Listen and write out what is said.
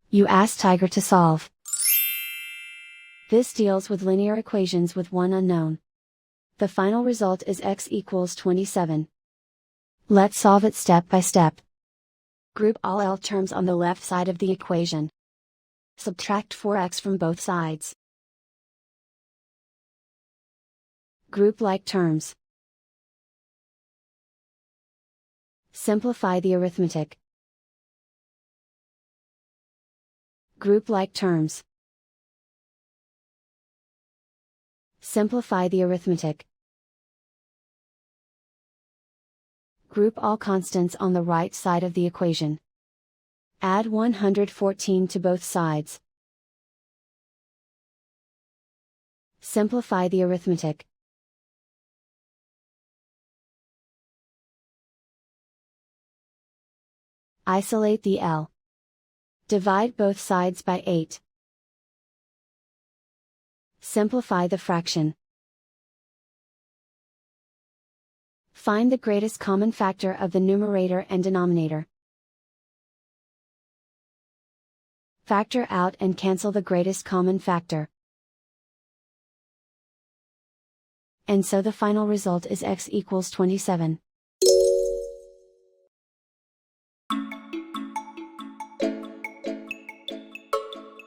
You ask Tiger to solve. This deals with linear equations with one unknown. The final result is x equals 27. Let's solve it step by step. Group all L terms on the left side of the equation. Subtract 4x from both sides. Group like terms. Simplify the arithmetic. Group like terms. Simplify the arithmetic. Group all constants on the right side of the equation. Add 114 to both sides. Simplify the arithmetic. Isolate the L. Divide both sides by 8. Simplify the fraction. Find the greatest common factor of the numerator and denominator. Factor out and cancel the greatest common factor. And so the final result is x equals 27.